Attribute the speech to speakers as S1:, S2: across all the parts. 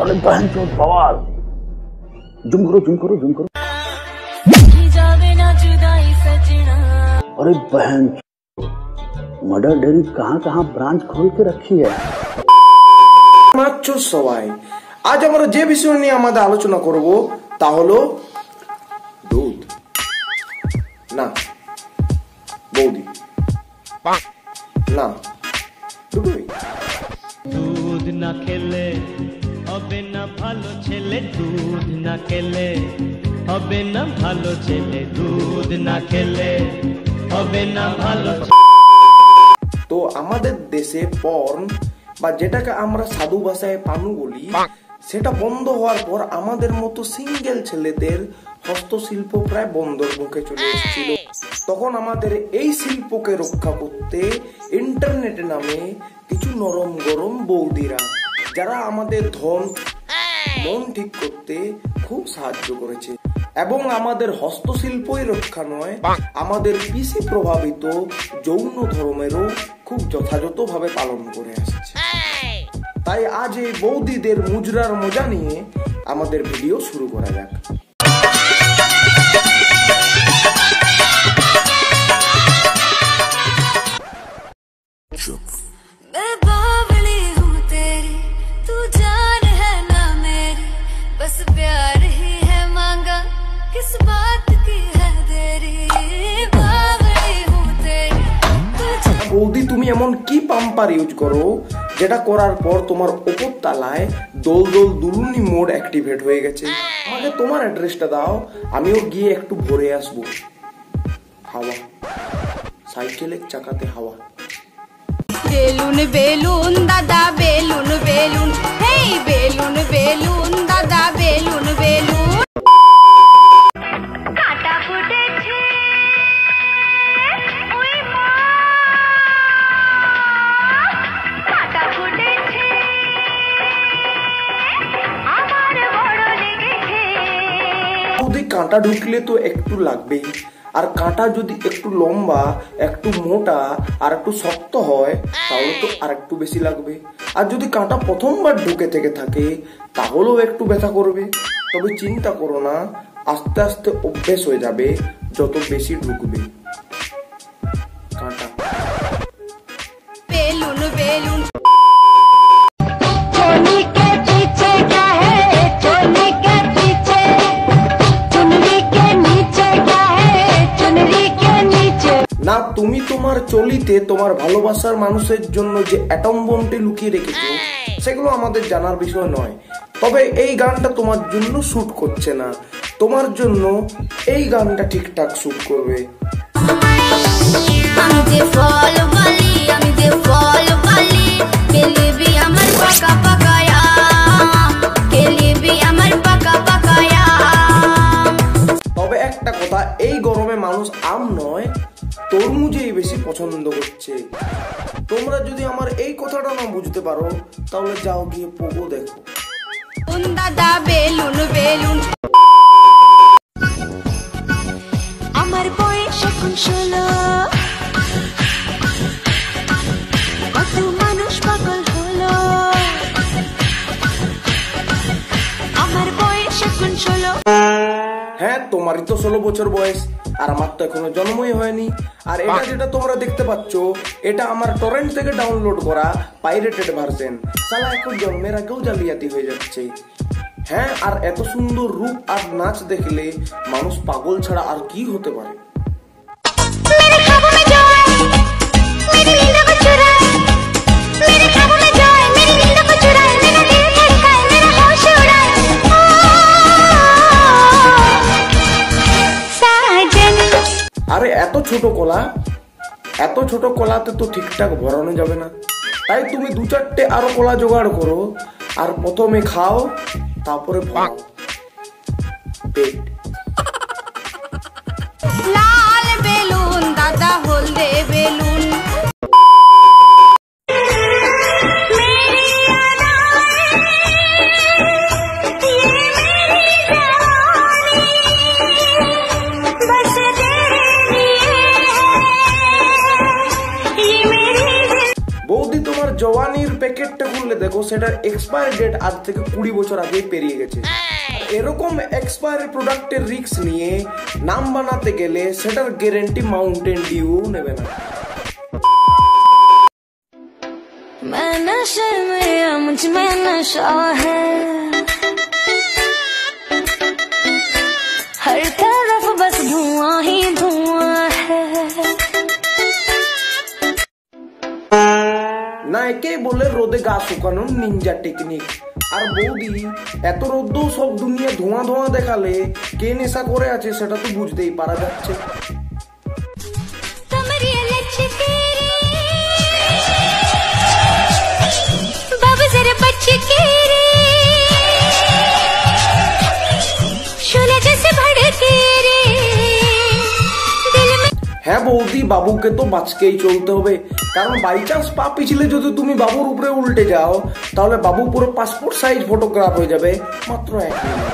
S1: अरे बहन चोद बवाल, जुम करो जुम करो जुम करो। अरे बहन मर्डर डेयरी कहाँ ब्रांच खोल के रखी है।
S2: মাত্র সবাই আজ আমরা যে বিষয় নিয়ে আমাদের আলোচনা করব তা হলো দুধ না বৌদি না দুধই।
S3: দুধ না খেলে হবে না ভালো ছেলে, দুধ না খেলে হবে না ভালো ছেলে, দুধ না খেলে হবে না ভালো।
S2: তো আমাদের দেশে পর্ন বা যেটাকে আমরা সাধু ভাষায় পানু বলি সেটা বন্ধ হওয়ার পর আমাদের মতো সিঙ্গেল ছেলেদের হস্তশিল্প প্রায় বন্ধর মুখে চলে এসেছিল। তখন আমাদের এই শিল্পকে রক্ষা করতে ইন্টারনেট নামে কিছু নরম গরম বৌদিরা যারা আমাদের ধন মন ঠিক করতে খুব সাহায্য করেছে এবং আমাদের হস্তশিল্পই রক্ষা নয় আমাদের পিসি প্রভাবিত যৌন ধর্মেরও খুব যথাযথভাবে পালন করে আসছে। তাই আজ এই বৌদিদের মুজরার মজা নিয়ে আমাদের ভিডিও শুরু করা যাক। বৌদি তুমি এমন কি পাম্পার ইউজ করো যেটা করার পর তোমার উপর তালায় দোল দোল দুলুনি মোড অ্যাক্টিভেট হয়ে গেছে? আমাকে তোমার অ্যাড্রেসটা দাও, আমিও গিয়ে একটু ভরে আসবো। হাওয়া, সাইকেলের চাকাতে হাওয়া।
S4: বেলুন বেলুন দাদা বেলুন বেলুন, হেই বেলুন বেলুন দাদা বেলুন বেলুন। কাটা ফুটেছে ওই মা, কাটা ফুটেছে আমার বড় লেগেছে।
S2: যদি কাঁটা ঢুকলে তো একটু লাগবেই, আর কাঁটা যদি একটু লম্বা একটু মোটা আর একটু শক্ত হয় তাহলে তো আর একটু বেশি লাগবে। আর যদি কাঁটা প্রথমবার ঢুকে থেকে থাকে তাহলেও একটু ব্যথা করবে। তবে চিন্তা করো না, আস্তে আস্তে অভ্যেস হয়ে যাবে যত বেশি ঢুকবে কাঁটা।
S4: বেলুন বেলুন
S2: না, তুমি তোমার চলিতে তোমার ভালোবাসার মানুষের জন্য যে অ্যাটম বোমটি লুকিয়ে রেখেছো সেগুলো আমাদের জানার বিষয় নয়। তবে এই গানটা তোমার জন্য শুট করছে না, তোমার জন্য এই গানটা ঠিকঠাক শুট করবে।
S4: আমি যে ফল বলি, আমি যে ফল বলি, কেলিবি আমার পাকা পাকায়া, কেলিবি আমার পাকা পাকায়া।
S2: তবে একটা কথা, এই গরমে মানুষ আম নয় তরমুজই বেশি পছন্দ করছে। তোমরা যদি আমার এই কথাটা না বুঝতে পারো তাহলে যাও গিয়ে পোগো দেখো।
S4: দাদা বেলুন বেলুন। আমার বয়স এখন 16, কত মানুষ পাগল হলো। আমার বয়স এখন 16।
S2: হ্যাঁ, তোমারই তো 16 বছর বয়স আর আমার তো এখনো জন্মই হয়নি। আর এটা যেটা তোমরা দেখতে পাচ্ছ এটা আমার টরেন্ট থেকে ডাউনলোড করা পাইরেটেড ভার্সন। সালা এখন জন্মের আগেও জালিয়াতি হয়ে যাচ্ছে। হ্যাঁ, আর এত সুন্দর রূপ আর নাচ দেখলে মানুষ পাগল ছাড়া আর কি হতে পারে। আরে এত ছোট কলা, এত ছোট কলাতে তো ঠিকঠাক ভরানো যাবে না। তাই তুমি 2-4টে আরো কলা জোগাড় করো আর প্রথমে খাও তারপরে ভরাও পেট।
S4: লাল বেলুন দাদা হলদে বেলুন।
S2: জওয়ানির প্যাকেটটা খুললে দেখো সেটার এক্সপায়ার ডেট আজ থেকে 20 বছর আগে পেরিয়ে গেছে। এরকম এক্সপায়ার প্রোডাক্টের রিস্ক নিয়ে নাম বানাতে গেলে সেটার গ্যারান্টি মাউন্টেন ডিউ নেবে না।
S5: मैं नशे में या मुझ में नशा है, हर तरफ बस धुआं ही धुआं है।
S2: না একে বলে রোদে গা শুকানোর নিনজা টেকনিক। আর বৌদি এত রোদ্দও সব দুনিয়া ধোঁয়া ধোঁয়া দেখালে কে নেশা করে আছে সেটা তো বুঝতেই পারা যাচ্ছে। হ্যাঁ বৌদি, বাবুকে তো বাঁচকেই চলতে হবে, কারণ বাই চান্স পা পিছলে যদি তুমি বাবুর উপরে উল্টে যাও তাহলে বাবু পুরো পাসপোর্ট সাইজ ফটোগ্রাফ হয়ে যাবে মাত্র 1 মিনিট।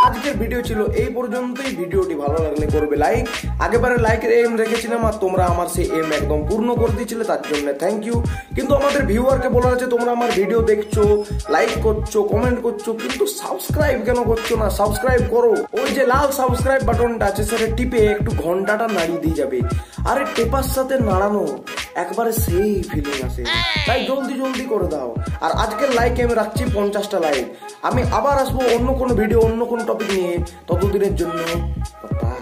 S2: আজকের ভিডিও ছিল এই পর্যন্তই। ভিডিওটি ভালো লাগলে করবে লাইক। আগেবারে লাইকের এম রেখেছিলাম আর তোমরা আমার সেই এম একদম পূর্ণ করে দিয়েছিলে, তার জন্য থ্যাংক ইউ। কিন্তু আমাদের ভিউয়ারকে বলা আছে তোমরা আমার ভিডিও দেখছো, লাইক করছো, কমেন্ট করছো, কিন্তু সাবস্ক্রাইব কেন করছো না? সাবস্ক্রাইব করো। ওই যে লাল সাবস্ক্রাইব বাটনটা আছে সেটা টিপে একটু ঘন্টাটা নাড়িয়ে দিয়ে যাবে। আরে টেপার সাথে নাড়ানো একবারে সেই ফিলিং আসে, তাই জলদি জলদি করে দাও। আর আজকের লাইক আমি রাখছি 50টা লাইক। আমি আবার আসবো অন্য কোনো ভিডিও, অন্য কোনো টপিক নিয়ে। ততদিনের জন্য বাই।